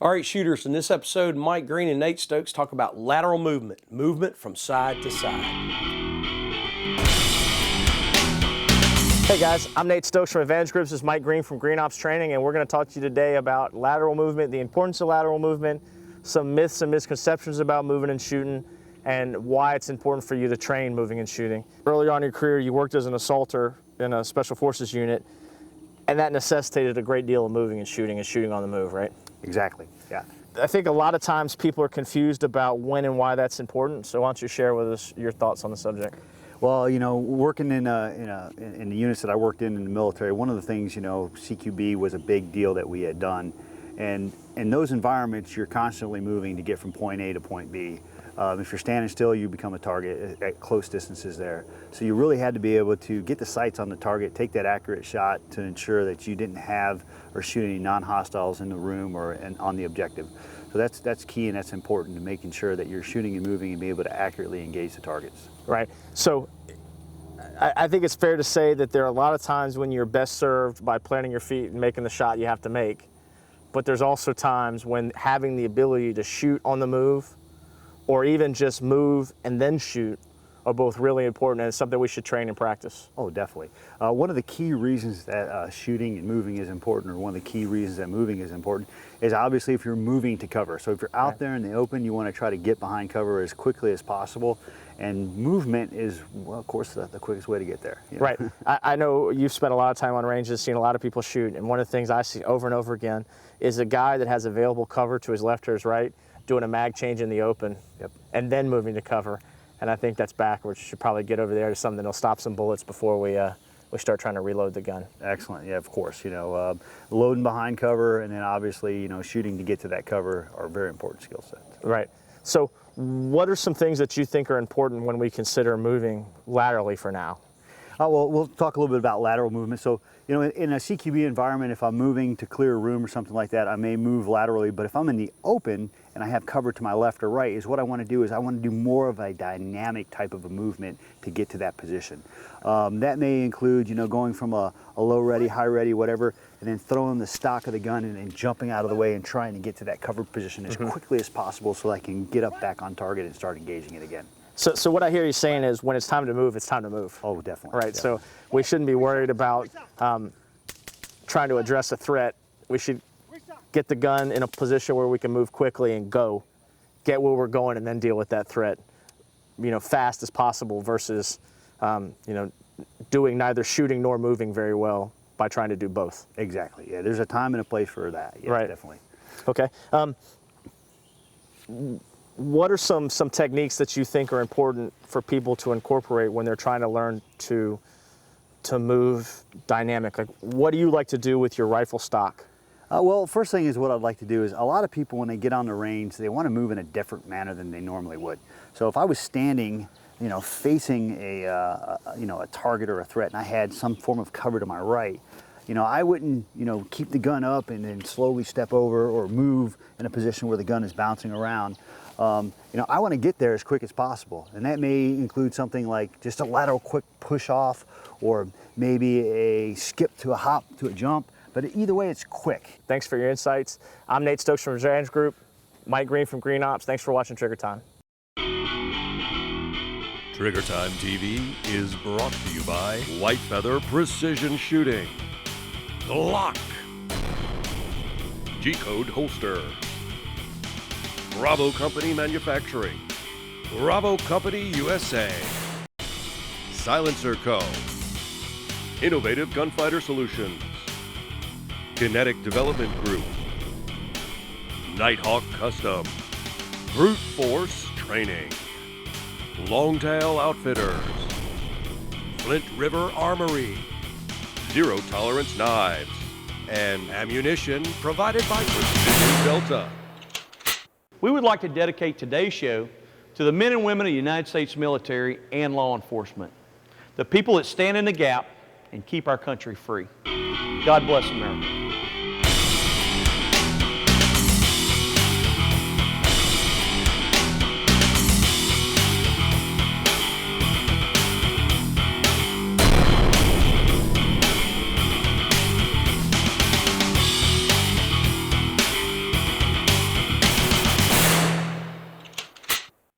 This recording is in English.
All right, shooters, in this episode, Mike Green and Nate Stokes talk about lateral movement, movement from side to side. Hey guys, I'm Nate Stokes from Advantage Groups. This is Mike Green from Green Ops Training, and we're going to talk to you today about lateral movement, the importance of lateral movement, some myths and misconceptions about moving and shooting, and why it's important for you to train moving and shooting. Earlier on in your career, you worked as an assaulter in a special forces unit, and that necessitated a great deal of moving and shooting on the move, right? Exactly, yeah. I think a lot of times people are confused about when and why that's important, so why don't you share with us your thoughts on the subject? Well, you know, working in the units that I worked in the military, one of the things, you know, CQB was a big deal that we had done. And in those environments, you're constantly moving to get from point A to point B. If you're standing still, you become a target at close distances there. So you really had to be able to get the sights on the target, take that accurate shot to ensure that you didn't have or shoot any non-hostiles in the room or on the objective. So that's key, and that's important to making sure that you're shooting and moving and be able to accurately engage the targets. Right. So I think it's fair to say that there are a lot of times when you're best served by planting your feet and making the shot you have to make. But there's also times when having the ability to shoot on the move or even just move and then shoot are both really important, and it's something we should train and practice. Oh, definitely. One of the key reasons that shooting and moving is important, or one of the key reasons that moving is important, is obviously if you're moving to cover. So if you're out there in the open, you want to try to get behind cover as quickly as possible, and movement is, well, of course, the quickest way to get there. You know? Right. I know you've spent a lot of time on ranges, seen a lot of people shoot, and one of the things I see over and over again is a guy that has available cover to his left or his right doing a mag change in the open, and then moving to cover. And I think that's backwards. You should probably get over there to something that'll stop some bullets before we start trying to reload the gun. Excellent. Yeah, of course. You know, loading behind cover and then obviously, you know, shooting to get to that cover are very important skill sets. Right. So what are some things that you think are important when we consider moving laterally for now? Well, we'll talk a little bit about lateral movement. So, you know, in a CQB environment, if I'm moving to clear a room or something like that, I may move laterally. But if I'm in the open and I have cover to my left or right, is what I want to do is I want to do more of a dynamic type of a movement to get to that position. That may include, you know, going from a low ready, high ready, whatever, and then throwing the stock of the gun and then jumping out of the way and trying to get to that covered position as quickly as possible so I can get up back on target and start engaging it again. So what I hear you saying is when it's time to move, it's time to move. Oh, definitely. Right, definitely. so we shouldn't be worried about trying to address a threat. We should get the gun in a position where we can move quickly and go, get where we're going, and then deal with that threat, you know, fast as possible versus, you know, doing neither shooting nor moving very well by trying to do both. Exactly, yeah, there's a time and a place for that, yeah, right. Definitely. Okay. What are some techniques that you think are important for people to incorporate when they're trying to learn to move dynamic? Like, what do you like to do with your rifle stock? Well, first thing is what I'd like to do is a lot of people when they get on the range, they want to move in a different manner than they normally would. So if I was standing, you know, facing a target or a threat, and I had some form of cover to my right, you know, I wouldn't, you know, keep the gun up and then slowly step over or move in a position where the gun is bouncing around. You know, I want to get there as quick as possible, and that may include something like just a lateral quick push off, or maybe a skip to a hop to a jump. But either way, it's quick. Thanks for your insights. I'm Nate Stokes from Advantage Group. Mike Green from Green Ops. Thanks for watching Trigger Time. Trigger Time TV is brought to you by White Feather Precision Shooting, Glock, G-Code Holster, Bravo Company Manufacturing, Bravo Company USA, Silencer Co., Innovative Gunfighter Solutions, Kinetic Development Group, Nighthawk Custom, Brute Force Training, Longtail Outfitters, Flint River Armory, Zero Tolerance Knives, and ammunition provided by Precision Delta. We would like to dedicate today's show to the men and women of the United States military and law enforcement, the people that stand in the gap and keep our country free. God bless America.